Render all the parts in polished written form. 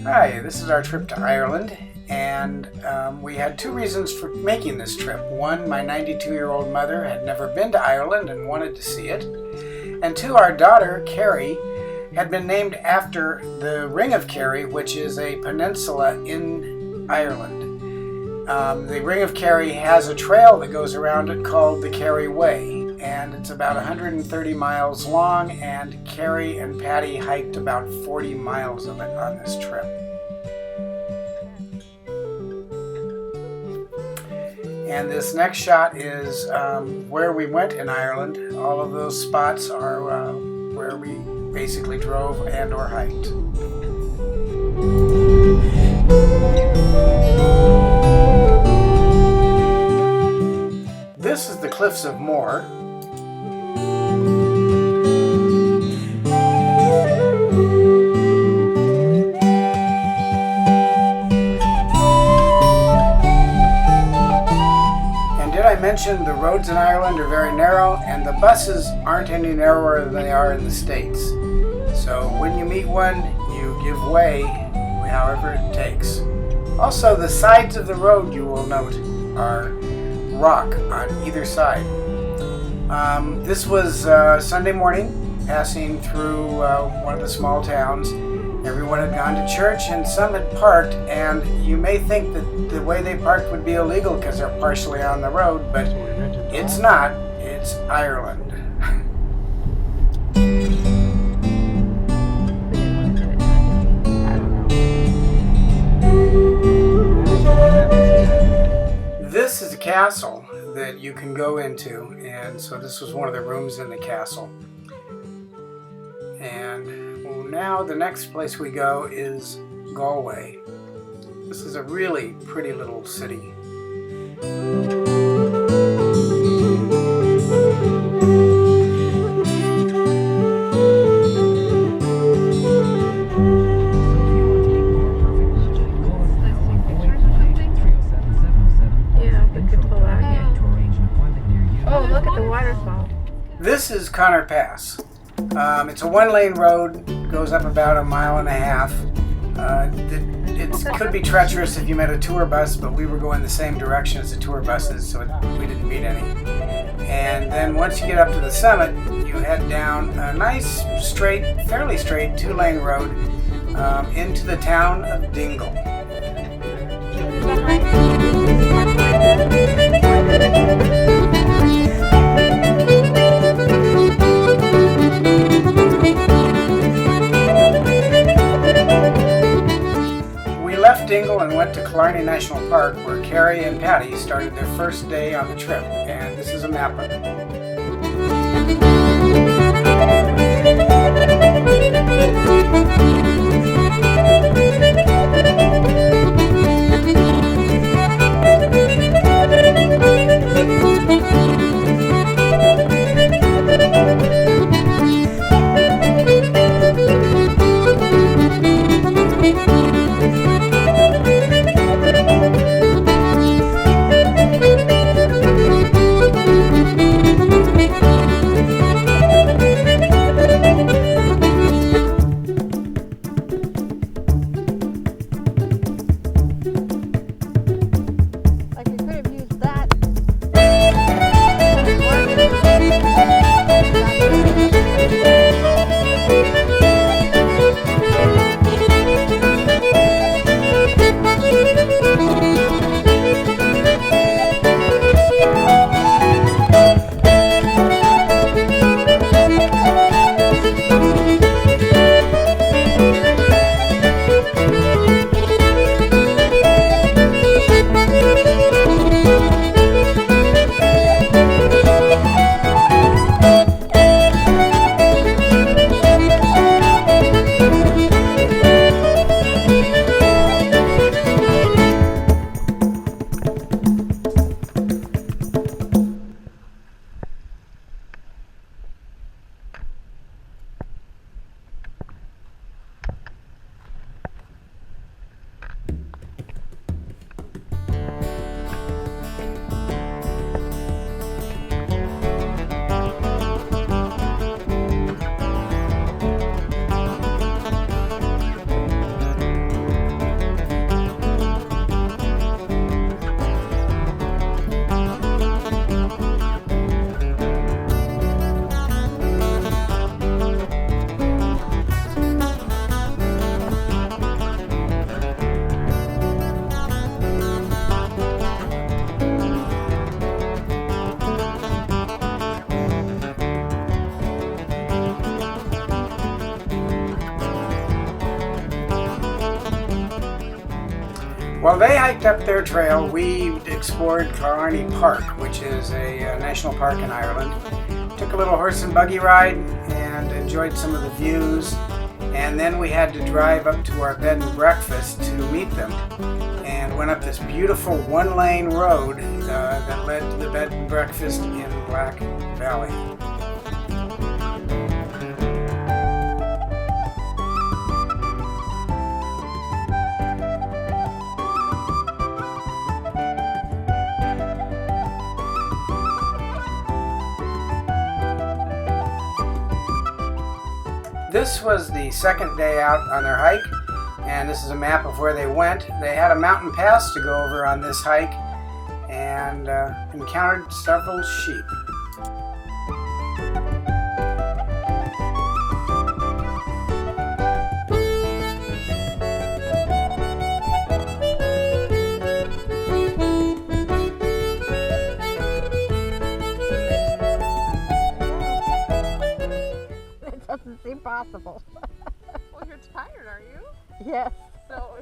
Hi, this is our trip to Ireland, and we had two reasons for making this trip. One, my 92-year-old mother had never been to Ireland and wanted to see it. And two, our daughter, Kerry, had been named after the Ring of Kerry, which is a peninsula in Ireland. The Ring of Kerry has a trail that goes around it called the Kerry Way, and it's about 130 miles long, and Kerry and Patty hiked about 40 miles of it on this trip. And this next shot is where we went in Ireland. All of those spots are where we basically drove and or hiked. This is the Cliffs of Moher. I mentioned the roads in Ireland are very narrow, and the buses aren't any narrower than they are in the States. So when you meet one, you give way however it takes. Also, the sides of the road, you will note, are rock on either side. This was Sunday morning, passing through one of the small towns. Everyone had gone to church and some had parked, and you may think that the way they parked would be illegal because they're partially on the road, but it's not. It's Ireland. This is a castle that you can go into, and so this was one of the rooms in the castle. And now the next place we go is Galway. This is a really pretty little city. Oh, look at the waterfall. This is Connor Pass. It's a one-lane road, goes up about 1.5 miles. It could be treacherous if you met a tour bus, but we were going the same direction as the tour buses, so we didn't meet any. And then once you get up to the summit, you head down a nice, fairly straight 2-lane road into the town of Dingle. Dingle and went to Killarney National Park, where Kerry and Patty started their first day on the trip, and this is a map of it. While they hiked up their trail, we explored Killarney Park, which is a national park in Ireland. Took a little horse and buggy ride and enjoyed some of the views. And then we had to drive up to our bed and breakfast to meet them. And went up this beautiful one-lane road that led to the bed and breakfast in Black Valley. This was the second day out on their hike, and this is a map of where they went. They had a mountain pass to go over on this hike and encountered several sheep. Doesn't seem possible. Well, you're tired, are you? Yes. So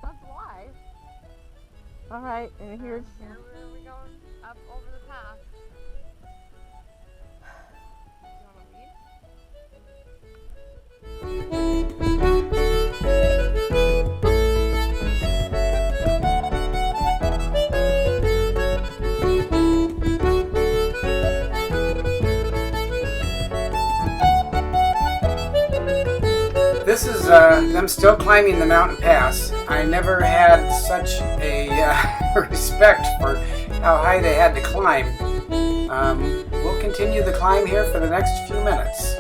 that's why. All right, and here's. Here we're going up over the path. You want to lead? This is them still climbing the mountain pass. I never had such a respect for how high they had to climb. We'll continue the climb here for the next few minutes.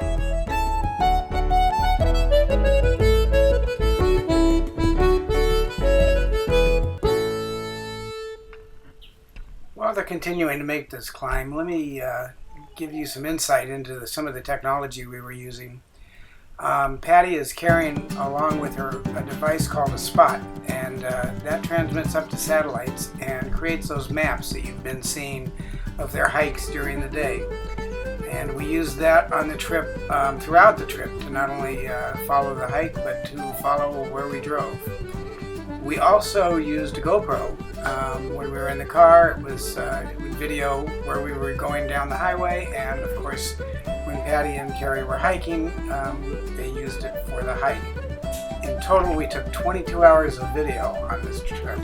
While they're continuing to make this climb, let me give you some insight into some of the technology we were using. Patty is carrying along with her a device called a spot, and that transmits up to satellites and creates those maps that you've been seeing of their hikes during the day. And we use that on the trip, throughout the trip, to not only follow the hike, but to follow where we drove. We also used a GoPro. When we were in the car, it would video where we were going down the highway, and of course, when Patty and Kerry were hiking, they used it for the hike. In total, we took 22 hours of video on this trip.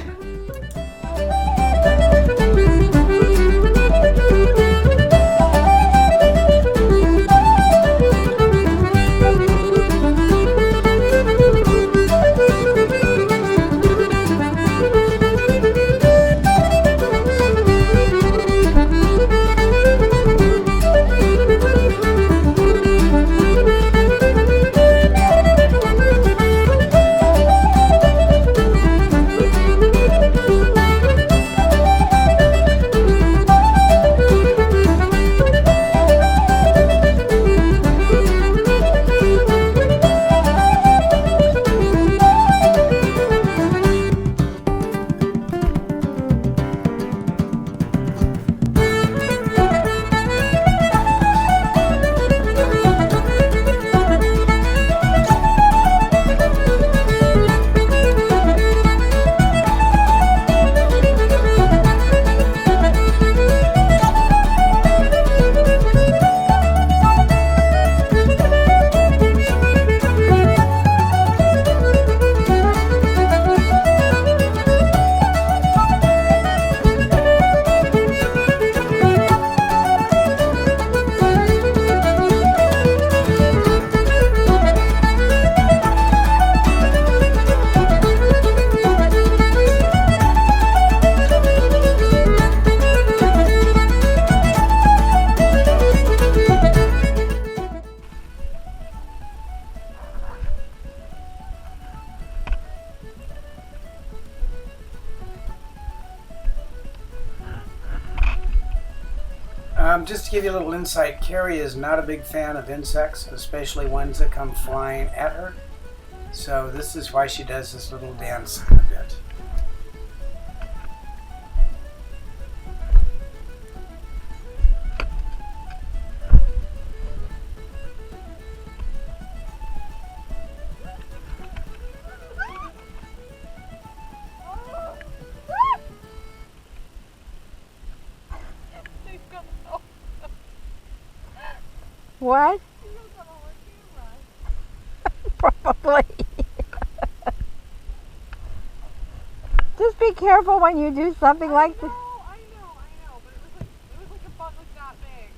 Just to give you a little insight, Kerry is not a big fan of insects, especially ones that come flying at her. So this is why she does this little dance a bit. What? You don't have a camera. Probably. Just be careful when you do something like this. I know, but it was like a bug like that big.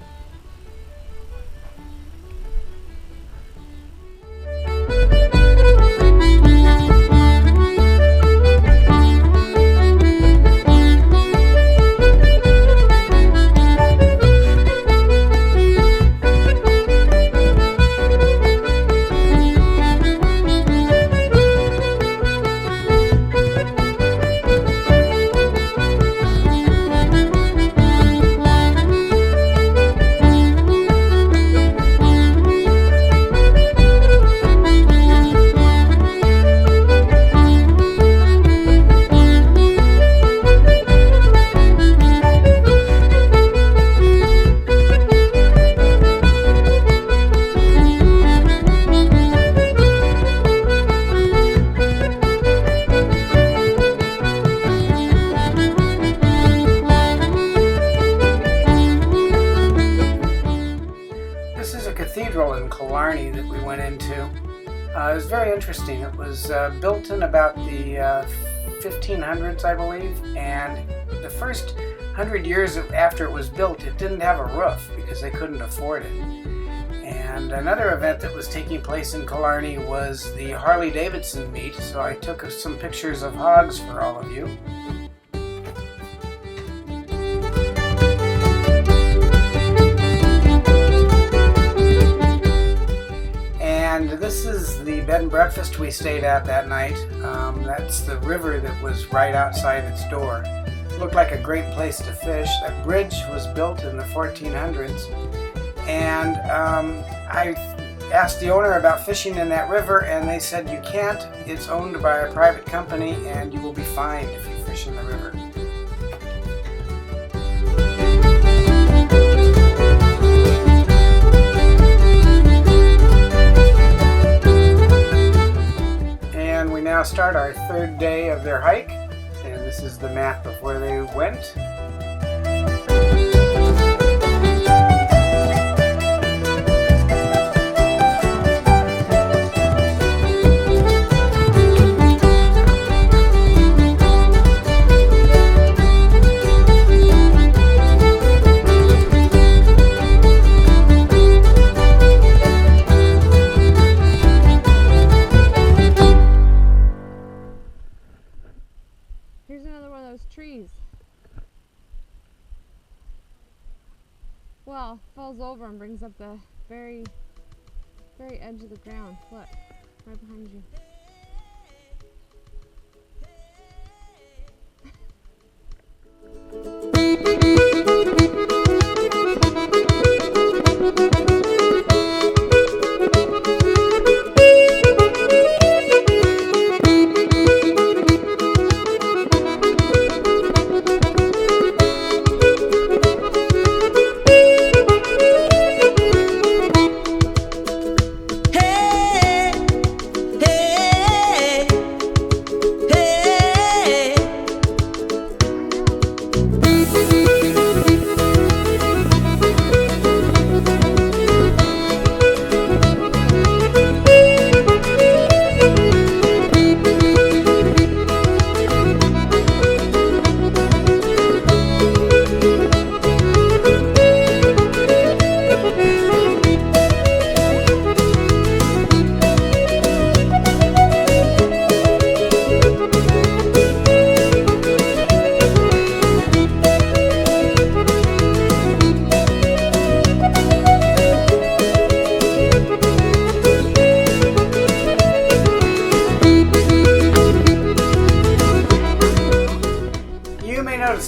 This is a cathedral in Killarney that we went into. It was very interesting. It was built in about the 1500s, I believe, and the first 100 years after it was built, it didn't have a roof because they couldn't afford it. And another event that was taking place in Killarney was the Harley-Davidson meet, so I took some pictures of hogs for all of you. And this is the bed and breakfast we stayed at that night. That's the river that was right outside its door. It looked like a great place to fish. That bridge was built in the 1400s. And I asked the owner about fishing in that river, and they said you can't. It's owned by a private company, and you will be fined if you fish in the river. And we now start our third day of their hike, and this is the map of where they went. Here's another one of those trees. Well, falls over and brings up the very edge of the ground. Look, right behind you.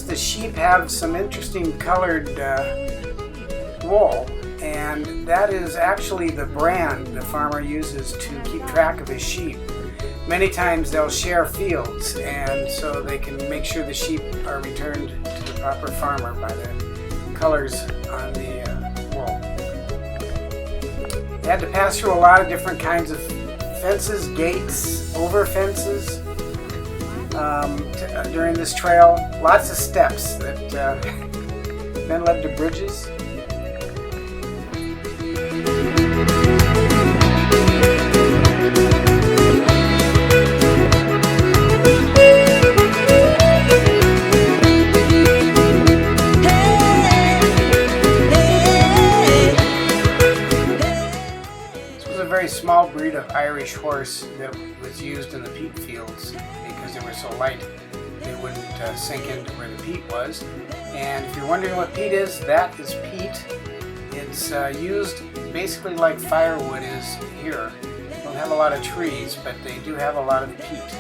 The sheep have some interesting colored wool, and that is actually the brand the farmer uses to keep track of his sheep. Many times they'll share fields, and so they can make sure the sheep are returned to the proper farmer by the colors on the wool. They had to pass through a lot of different kinds of fences, gates, over fences, during this trail. Lots of steps that then led to bridges. course, that was used in the peat fields because they were so light they wouldn't sink into where the peat was. And if you're wondering what peat is, that is peat. It's used basically like firewood is here. They don't have a lot of trees, but they do have a lot of peat.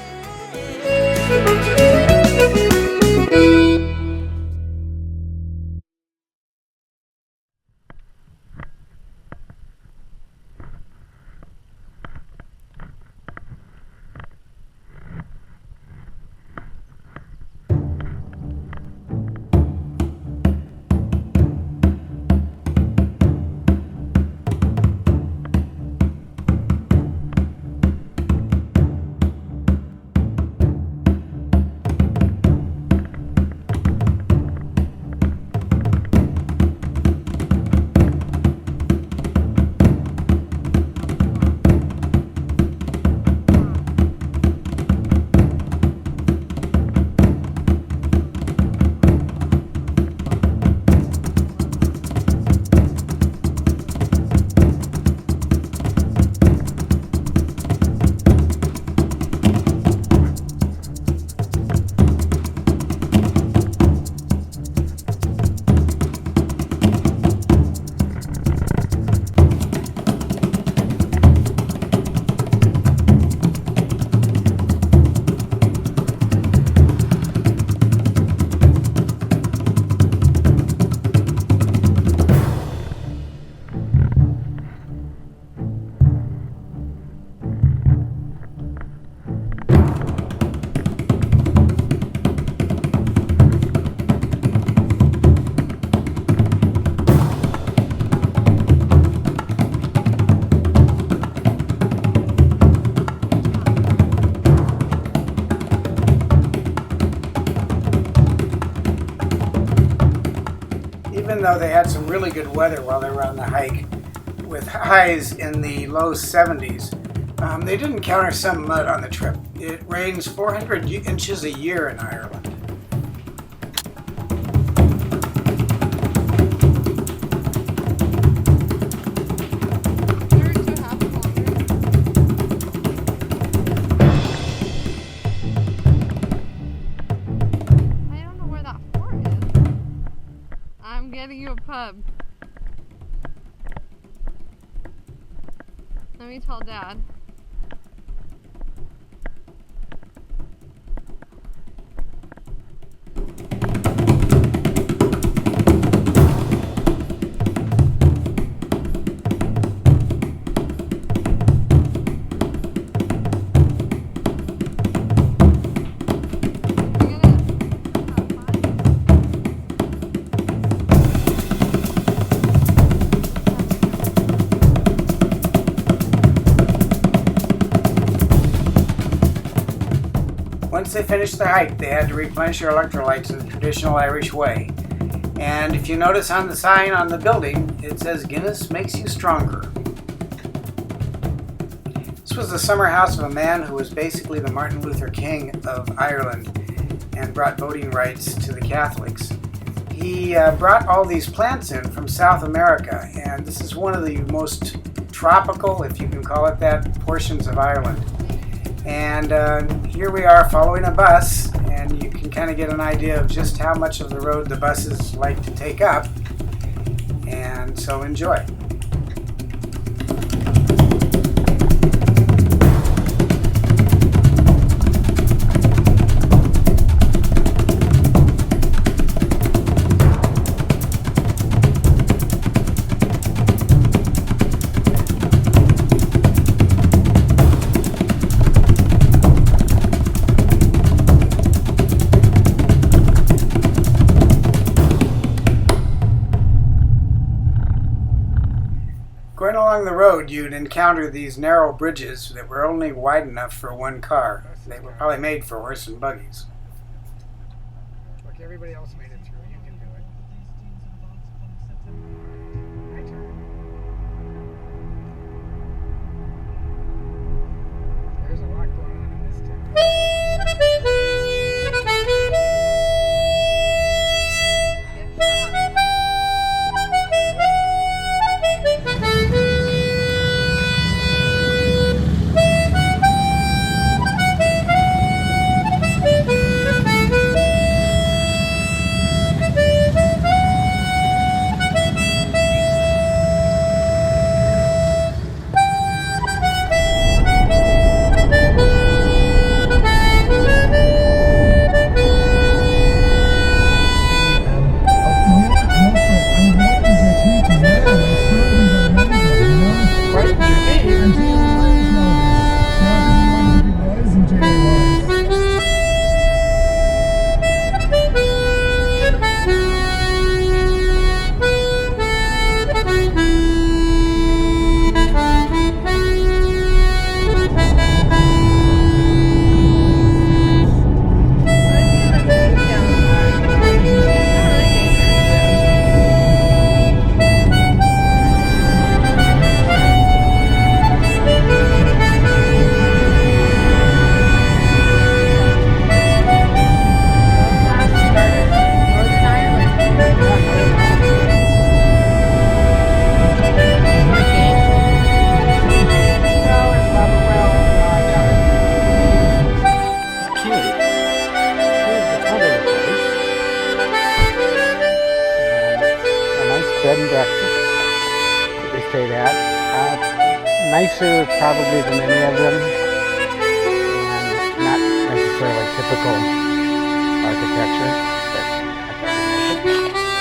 Even though they had some really good weather while they were on the hike, with highs in the low 70s, they did encounter some mud on the trip. It rains 400 inches a year in Ireland. I'm getting you a pub. Let me tell Dad. Once they finished the hike, they had to replenish their electrolytes in the traditional Irish way. And if you notice on the sign on the building, it says Guinness makes you stronger. This was the summer house of a man who was basically the Martin Luther King of Ireland and brought voting rights to the Catholics. He brought all these plants in from South America, and this is one of the most tropical, if you can call it that, portions of Ireland. And here we are following a bus, and you can kind of get an idea of just how much of the road the buses like to take up. And so enjoy. Going along the road, you'd encounter these narrow bridges that were only wide enough for one car. They were probably made for horse and buggies. Look, everybody else made it through. You can do it. My turn. There's a lot going on in this town. nicer probably than any of them, and not necessarily typical architecture, but I thought we'd like it.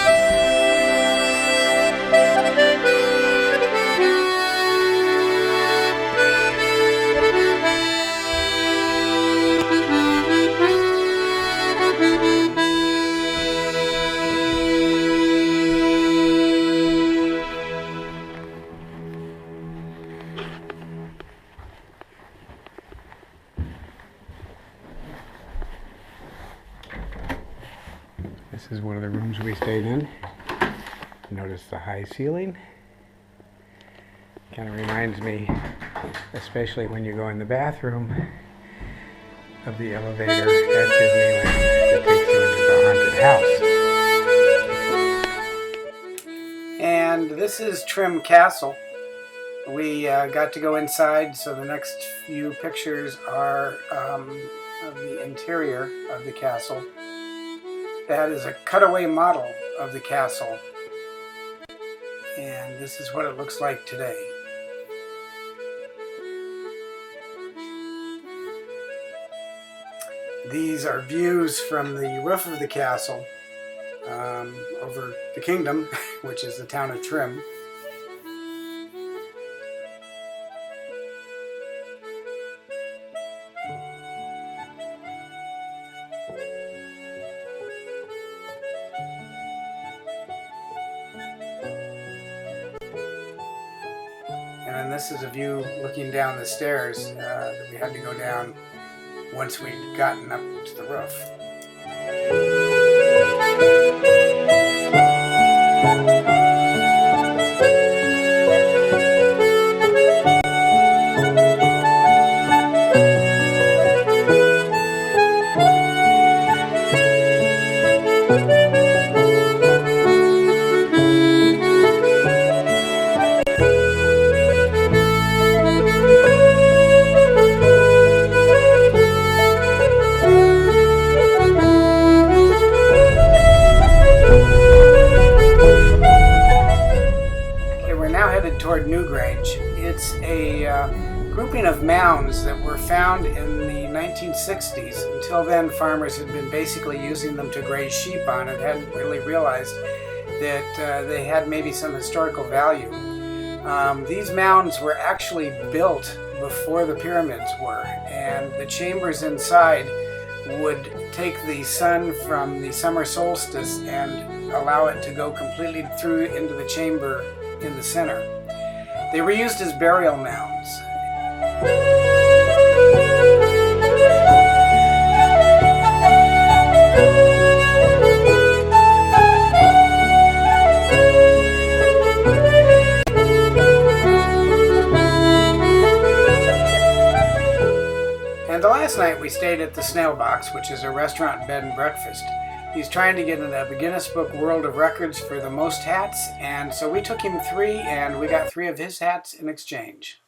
This is one of the rooms we stayed in. Notice the high ceiling. Kind of reminds me, especially when you go in the bathroom, of the elevator at Disneyland that takes you into the haunted house. And this is Trim Castle. We got to go inside, so the next few pictures are of the interior of the castle. That is a cutaway model of the castle, and this is what it looks like today. These are views from the roof of the castle over the kingdom, which is the town of Trim. And then this is a view looking down the stairs that we had to go down once we'd gotten up to the roof. Toward Newgrange. It's a grouping of mounds that were found in the 1960s. Until then, farmers had been basically using them to graze sheep on and hadn't really realized that they had maybe some historical value. These mounds were actually built before the pyramids were, and the chambers inside would take the sun from the summer solstice and allow it to go completely through into the chamber in the center. They were used as burial mounds. And the last night we stayed at the Snail Box, which is a restaurant bed and breakfast. He's trying to get in the Guinness Book World of Records for the most hats, and so we took him 3, and we got 3 of his hats in exchange.